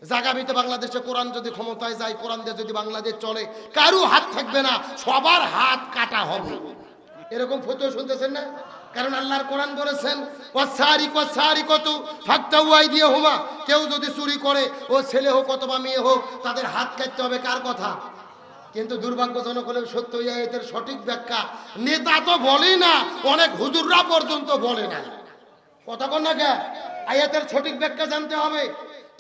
জাগাবিতে বাংলাদেশে কোরআন যদি ক্ষমতায় যায়, কোরআন দিয়ে যদি বাংলাদেশ চলে, কারো হাত থাকবে না, সবার হাত কাটা হবে। এরকম ফতোয়া শুনতেছেন না? কারণ আল্লাহর কোরআন বলেছেন ওয়াসারিকু ওয়াসারিকাতু ফাকতাউ আইদিয়াহুমা, কেউ যদি চুরি করে, ও ছেলে হোক অথবা মেয়ে হোক, তাদের হাত কাটতে হবে। কার কথা? কিন্তু দুর্ভাগ্যজনক হলেও সত্য, এই আয়াতের সঠিক ব্যাখ্যা নেতা তো বলেই না, অনেক হুজুররা পর্যন্ত বলে না। কথা কোন না কে? আয়াতের সঠিক ব্যাখ্যা জানতে হবে।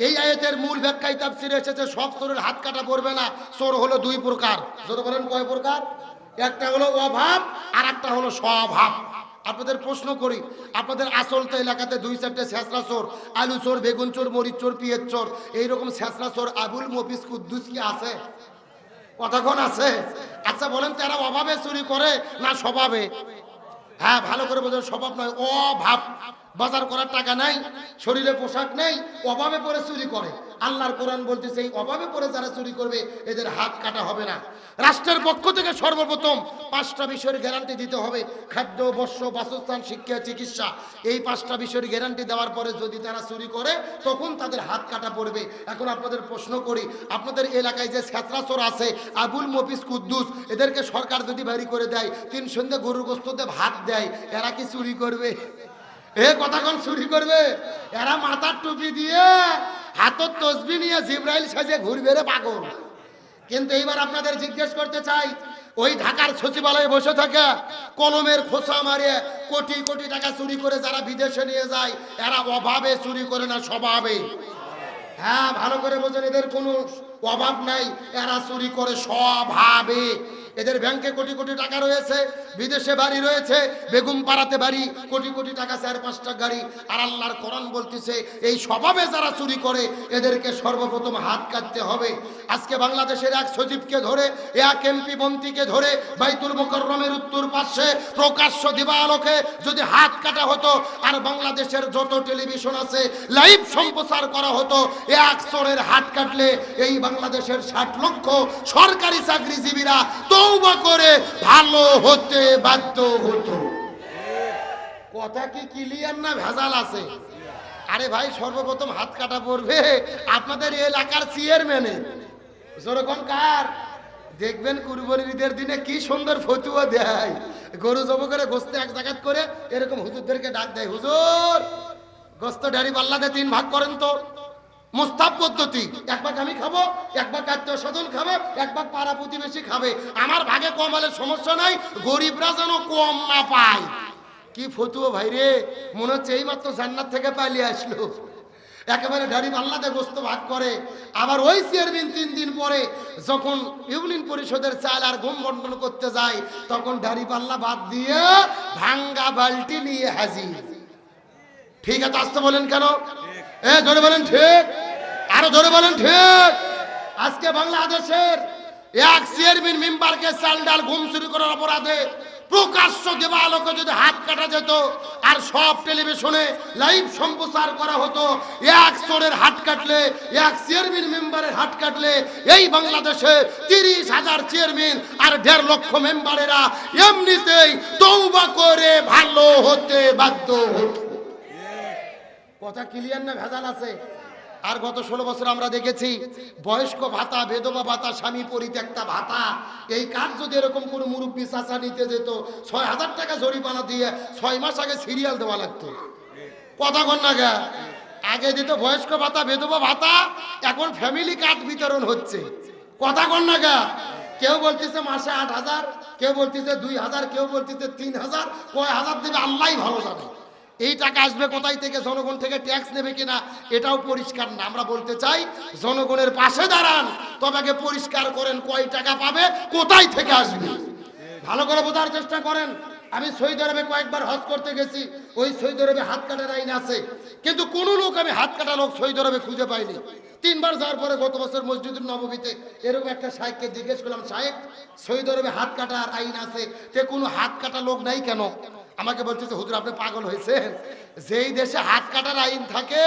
এই আয়াতের মূল ব্যাখ্যায় তাফসিরে এসেছে সব চোরের হাত কাটা পড়বে না। চোর হলো দুই প্রকার। চোর বলেন কয় প্রকার? একটা হলো অভাব আর একটা হলো স্বভাব। আপনাদের প্রশ্ন করি, আপনাদের আসল তো এলাকাতে দুই চারটে ছেঁচড়া চোর, আলু চোর, বেগুন চোর, মরিচ চোর, পিঁয়াজ চোর, এইরকম ছেঁচড়া চোর আবুল মফিজ কুদ্দুস কি আছে? কতক্ষণ আছে? আচ্ছা বলেন, তারা অভাবে চুরি করে না স্বভাবে? হ্যাঁ, ভালো করে বোঝেন, স্বভাব নয়, অভাব। বাজার করার টাকা নাই, শরীরে পোশাক নেই, অভাবে পড়ে চুরি করে। আল্লাহর কোরআন বলতেছে এই অভাবে পড়ে যারা চুরি করবে এদের হাত কাটা হবে না। রাষ্ট্রের পক্ষ থেকে সর্বপ্রথম 5টা বিষয়ের গ্যারান্টি দিতে হবে: খাদ্য, বস্ত্র, বাসস্থান, শিক্ষা, চিকিৎসা। এই 5টা বিষয়ের গ্যারান্টি দেওয়ার পরে যদি তারা চুরি করে, তখন তাদের হাত কাটা পড়বে। এখন আপনাদের প্রশ্ন করি, আপনাদের এলাকায় যে ছেঁচড়া চোর আছে আবুল মফিজ কুদ্দুস, এদেরকে সরকার যদি বাড়ি করে দেয়, 3 সন্ধ্যে গরুর গোশত দিয়ে ভাত দেয়, এরা কি চুরি করবে? এ কতক্ষণ চুরি করবে? এরা মাথার টুপি দিয়ে হাতত তসবি নিয়ে জিব্রাইল সাজে ঘুরবে রে পাগল। কিন্তু এইবার আপনাদের জিজ্ঞেস করতে চাই, ওই ঢাকার সচিবালয়ে বসে থাকে কলমের খোসা মারিয়ে কোটি কোটি টাকা চুরি করে যারা বিদেশে নিয়ে যায়, এরা অভাবে চুরি করে না স্বভাবে? হ্যাঁ, ভালো করে বোঝেন, এদের কোনো অভাব নাই, এরা চুরি করে স্বভাবে। এদের ব্যাংকে কোটি কোটি টাকা রয়েছে, বিদেশে বাড়ি রয়েছে, বেগম পাড়াতে বাড়ি, কোটি কোটি টাকা, 4-5টা গাড়ি। আর আল্লাহর কোরআন বলতেছে এই স্বভাবে যারা চুরি করে এদেরকে সর্বপ্রথম হাত কাটতে হবে। আজকে বাংলাদেশের এক সচিবকে ধরে, এক এমপি মন্ত্রীকে ধরে বাইতুল মুকাররমের উত্তর পাশে প্রকাশ্য দিবালোকে যদি হাত কাটা হতো, আর বাংলাদেশের যত টেলিভিশন আছে লাইভ সম্প্রচার করা হতো, এক চোরের হাত কাটলে এই বাংলাদেশের 60 লক্ষ সরকারি চাকরিজীবীরা তওবা করে ভালো হতে বাধ্য হতো। কথা কি ক্লিয়ার না ভেজাল আছে? আরে ভাই, সর্বপ্রথম হাত কাটা পড়বে আপনাদের এলাকার চেয়ারম্যানের। যেরকম কার দেখবেন কুরবানির ঈদের দিনে কি সুন্দর ফতুয়া দেয়, গরু জব করে গোস্ত এক জায়গাত করে এরকম হুজুরদেরকে ডাক দেয়, হুজুর গোস্ত ডাড়ি পাল্লা দিয়ে 3 ভাগ করেন তো। মুস্তাব পদ্ধতি, 1 ভাগ আমি খাবো, 1 ভাগ আত্মীয় স্বজন খাবে, 1 ভাগ পাড়া প্রতিবেশী খাবে। আমার ভাগে কম হলে সমস্যা নাই, গরিবরা যেন কম না পায়। কি ফতুয়া ভাই রে, মনে হচ্ছে এই মাত্র জান্নাত থেকে পালিয়ে আসলো। একেবারে দাড়ি পাল্লাতে গোস্ত ভাগ করে। আবার ওই চেয়ারম্যান 3 দিন পরে যখন ইউনিয়ন পরিষদের চাল আর গম বন্টন করতে যায়, তখন দাড়ি পাল্লা বাদ দিয়ে ভাঙ্গা বালতি নিয়ে হাজির। ঠিক আছে, আসতে বলেন কেন? জোরে বলেন ঠিক, আরো জোরে বলেন ঠিক। আজকে বাংলাদেশের এক চেয়ারম্যান মেম্বারকে চাল ডাল ঘুম চুরি করার অপরাধে প্রকাশ্য দেওয়ালোকে যদি হাত কাটা যেত, আর সব টেলিভিশনে লাইভ সম্প্রচার করা হতো, এক চোরের হাত কাটলে, এক চেয়ারম্যান মেম্বারের হাত কাটলে এই বাংলাদেশে 30,000 চেয়ারম্যান আর 1.5 লক্ষ মেম্বারেরা এমনিতেই তওবা করে ভালো হতে বাধ্য হতো। কথা ক্লিয়ার না ভেজাল আছে? আর গত 16 বছর আমরা দেখেছি বয়স্ক ভাতা, বেধবা ভাতা, স্বামী পরিত্যক্তা ভাতা, এই কাজ যদি এরকম কোনো মুরব্বী চাচা নিতে যেত, 6,000 টাকা জরিমানা দিয়ে 6 মাস আগে সিরিয়াল দেওয়া লাগতো। কথা কন না গা? আগে দিত বয়স্ক ভাতা, বেধবা ভাতা, এখন ফ্যামিলি কার্ড বিতরণ হচ্ছে। কথা কন না গা? কেউ বলতেছে মাসে 8,000, কেউ বলতেছে 2,000, কেউ বলতেছে 3,000, কয় হাজার দেবে আল্লাহই ভালো জানে। এই টাকা আসবে কোথায় থেকে, জনগণ থেকে ট্যাক্স নেবে কিনা এটাও পরিষ্কার না। আমরা বলতে চাই জনগণের পাশে দাঁড়ান, তবে আগে পরিষ্কার করেন কয় টাকা পাবে, কোথায় থেকে আসবে, ভালো করে বোঝার চেষ্টা করেন। আমি সৌদি আরবে কয়েকবার হজ করতে গেছি, ওই সৌদি আরবে হাত কাটার আইন আছে, কিন্তু কোনো লোক আমি হাত কাটা লোক সৌদি আরবে খুঁজে পাইনি। 3 বার যাওয়ার পরে গত বছর মসজিদুল নববীতে এরকম একটা শাইখকে জিজ্ঞেস করলাম, শাইখ সৌদি আরবে হাত কাটার আইন আছে, তে কোনো হাত কাটা লোক নাই কেন? আমাকে বলতেছে, হুজুর আপনি পাগল হয়েছেন, যেই দেশে হাত কাটার আইন থাকে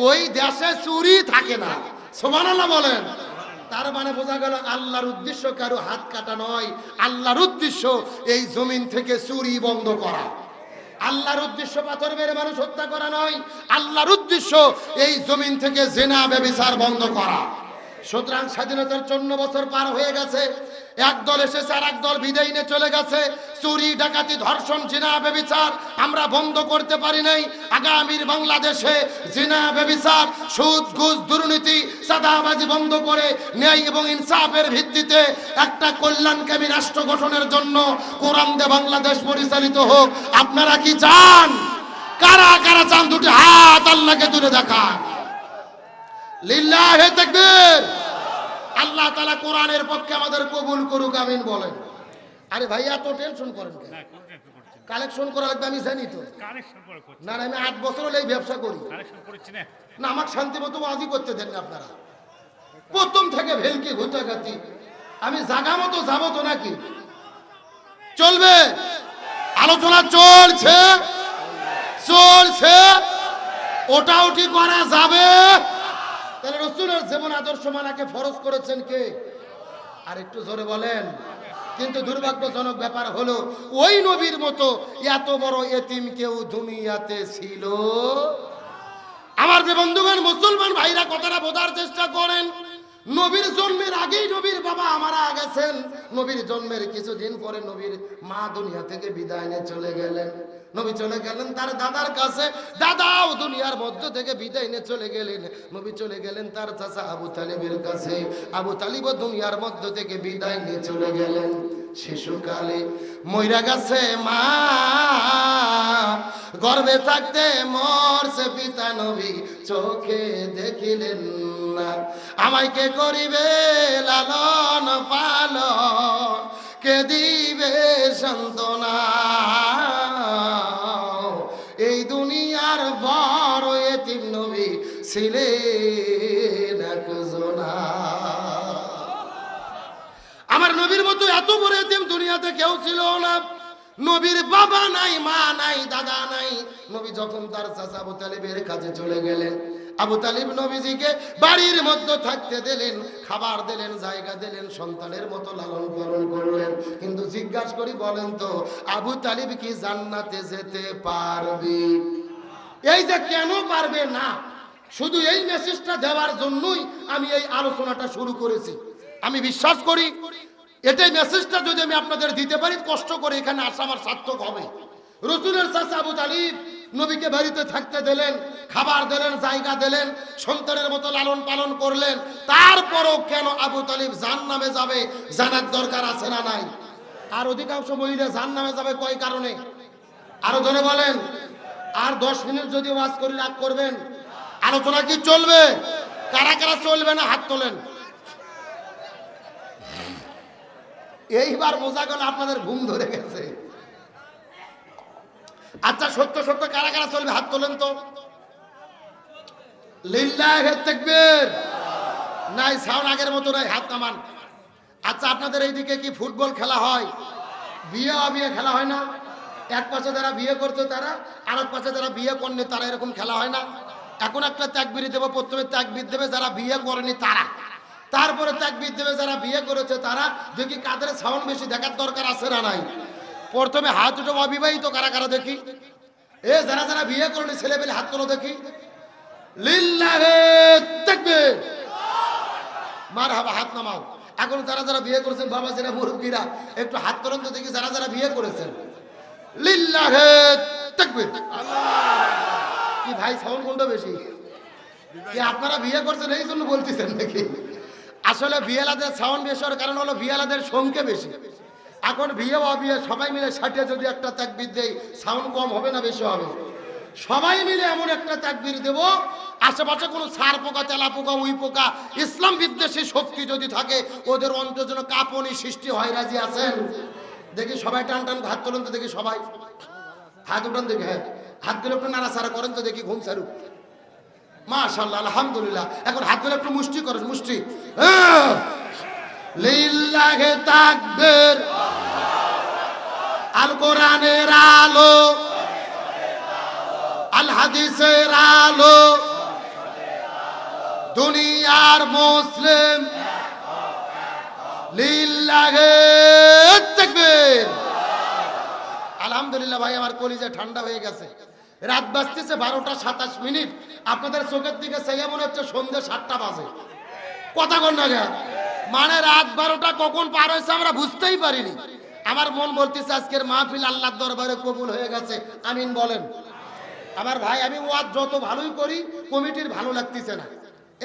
ওই দেশে চুরি থাকে না। সুবহানাল্লাহ বলেন। তার মানে বোঝা গেল আল্লাহর উদ্দেশ্য কারো হাত কাটা নয়, আল্লাহর উদ্দেশ্য এই জমিন থেকে চুরি বন্ধ করা। আল্লাহর উদ্দেশ্য পাথর মেরে মানুষ হত্যা করা নয়, আল্লাহর উদ্দেশ্য এই জমিন থেকে জিনা ব্যভিচার বন্ধ করা। সুতরাং স্বাধীনতার 54 বছর পার হয়ে গেছে, একদল এসেছে আর একদল বিদায় নিয়ে চলে গেছে। চুরি ডাকাতি ধর্ষণ জিনা ব্যভিচার আমরা বন্ধ করতে পারি নাই। আগামীর বাংলাদেশে জিনা ব্যভিচার সুদ ঘুষ দুর্নীতি চাঁদাবাজি বন্ধ করে ন্যায় এবং ইনসাফের ভিত্তিতে একটা কল্যাণকামী রাষ্ট্র গঠনের জন্য কোরআন দিয়ে বাংলাদেশ পরিচালিত হোক। আপনারা কি চান? কারা কারা চান? দুটি হাত আল্লাহকে তুলে দেখান। লিল্লাহে তাকবীর। আল্লাহ তাআলা কোরআনের পক্ষে আমাদের কবুল করুক, আমিন বলেন। আরে ভাই এত টেনশন করেন কেন? কালেকশন করা লাগবে আমি জানি তো। না না, আমি 8 বছর হলো এই ব্যবসা করি না, আমাকে শান্তি মতো ওয়াজি করতে দেন না আপনারা। প্রথম থেকে ভেলকি ঘুটাঘাতি, আমি জাগা মতো যাবো তো নাকি? চলবে, আলোচনা চলছে চলছে, ওটা উঠি করা যাবে। তাহলে রাসূলের জীবন আদর্শ মানাকে ফরজ করেছেন কে? আর একটু জোরে বলেন। কিন্তু দুর্ভাগ্যজনক ব্যাপার হলো ওই নবীর মতো এত বড় এতিম কেউ দুনিয়াতে ছিল? আমার বন্ধুগণ, মুসলমান ভাইরা কথাটা বোঝার চেষ্টা করেন। নবীর জন্মের আগেই নবীর বাবা মারা গেছেন। নবীর জন্মের কিছুদিন পরে নবীর মা দুনিয়া থেকে বিদায় নিয়ে চলে গেলেন। নবী চলে গেলেন তার দাদার কাছে, দাদাও দুনিয়ার মধ্য থেকে বিদায় নিয়ে চলে গেলেন। নবী চলে গেলেন তার চাচা আবু তালিবের কাছে, আবু তালিবও দুনিয়ার মধ্য থেকে বিদায় নিয়ে চলে গেলেন। শিশুকালে মইরা গেছে মা, গর্ভে থাকতে মরছে পিতা, নবী চোখে দেখিলেন না। আমায় কে করিবে লালন পালন, কে দিবে সান্ত্বনা? এই দুনিয়ার বড় এতিম নবী ছিলেন একজনা। আমার নবীর মতো এত বড় এতিম দুনিয়াতে কেউ ছিল না। নবীর বাবা নাই, মা নাই, দাদা নাই। নবী যখন তার চাচা আবু তালিবের কাছে চলে গেলেন, আবু তালিব নবীজিকে বাড়ির মধ্যে থাকতে দিলেন, খাবার দিলেন, জায়গা দিলেন, সন্তানের মতো লালন পালন করলেন। কিন্তু জিজ্ঞাসা করি বলেন তো, আবু তালিব কি জান্নাতে যেতে পারবে? এই যে কেন পারবে না, শুধু এই মেসেজটা দেওয়ার জন্যই আমি এই আলোচনাটা শুরু করেছি। আমি বিশ্বাস করি এটাই মেসেজটা যদি আমি আপনাদের দিতে পারি, কষ্ট করে এখানে আসা আমার সার্থক হবে। রাসূলের চাচা আবু তালিব নবীকে বাড়িতে থাকতে দিলেন, খাবার দিলেন, জায়গা দিলেন, সন্তানের মতো লালন পালন করলেন। তারপরও কেন আবু তালিব জাহান্নামে যাবে জানার দরকার আছে না নাই? আর অধিকাংশ মহিলা জাহান্নামে যাবে কয় কারণে? আরো ধরে বলেন। আর 10 মিনিট যদি ওয়াজ করি রাগ করবেন? আলোচনা কি চলবে? কারা কারা চলবে না হাত তোলেন। এইবার বোঝা গেল আপনাদের ঘুম ধরে গেছে। আচ্ছা, সত্য সত্য কারা কারা চলবে হাত তোলেন তো। লিল্লাহে তাকবীর। নাই, সাউন্ড আগের মতো নাই, হাত নামান। আচ্ছা, আপনাদের এইদিকে কি ফুটবল খেলা হয়? বিয়ে অবিয়ে খেলা হয় না? এক পাশে যারা বিয়ে করতো তারা, আর এক পাশে যারা বিয়ে করেনি তারা, এরকম খেলা হয় না? এখন একটা তাকবীর দেব, প্রথমে তাকবীর দেবে যারা বিয়ে করেনি তারা, তারপরে তাকবীর দেবে যারা বিয়ে করেছে তারা। দেখি কাদের সাউন্ড বেশি, দেখার দরকার আছে না নাই? প্রথমে হাত উঠে অবিবাহিত কারা কারা দেখি। এ যারা যারা বিয়ে করেনি ছেলে পেলে হাত তোলো দেখি। লিল্লাহে তাকবীর। মারহাবা, হাত নামাও। এখন যারা যারা বিয়ে করেছেন বাবা, যারা মুরব্বীরা একটু হাত তোলেন তো দেখি, যারা যারা বিয়ে করেছেন। লিল্লাহে তাকবীর। কি ভাই, সাউন্ড কোনটা বেশি? কি আপনারা বিয়ে করছেন এই জন্য বলতেছেন নাকি? আসলে বিয়েলাদের সাউন্ড বেশি হওয়ার কারণ হলো বিয়েলাদের সংখ্যা বেশি। এখন বিয়ে অবিয়ে সবাই মিলে 60 যদি একটা তাকবীর দেই, সাউন্ড কম হবে না বেশি হবে? সবাই মিলে এমন একটা তাকবীর দেব, আশেপাশে কোনো সার পোকা, তেলা পোকা, উই পোকা, ইসলাম বিদ্বেষী শক্তি যদি থাকে ওদের অন্তর যেন কাঁপনি সৃষ্টি হয়। রাজি আছেন? দেখি সবাই টান টান হাত তোলেন তো দেখি, সবাই হাত উঠান দেখি। হ্যাঁ, হাতগুলো একটু নাড়াচাড়া করেন তো দেখি, ঘুম ছাড়ুক। মাশাআল্লাহ, আলহামদুলিল্লাহ। এখন হাতগুলো একটু মুষ্টি করেন, মুষ্টি। লিল্লাহে তাকবীর। আল কোরআনের আলো, আল হাদিসের আলো, দুনিয়ার মুসলিম। লিল্লাহে তাকবীর। আলহামদুলিল্লাহ। আলহামদুলিল্লাহ ভাই আমার কলিজা ঠান্ডা হয়ে গেছে। রাত বাজতেছে 12:27। আপনাদের চোখের দিকে চেয়ে মনে হচ্ছে সন্ধ্যে 7টা বাজে। কথা কন না গে, মানে রাত 12টা কখন পার হয়েছে আমরা বুঝতেই পারিনি। আমার মন বলতেছে আজকের মাহফিল আল্লাহর দরবারে কবুল হয়ে গেছে, আমিন বলেন। আমার ভাই আমি ওয়াজ যত ভালোই করি কমিটির ভালো লাগতেছে না।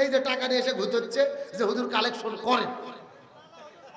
এই যে টাকা নিয়ে এসে ঘুরতে যে হুজুর কালেকশন করেন,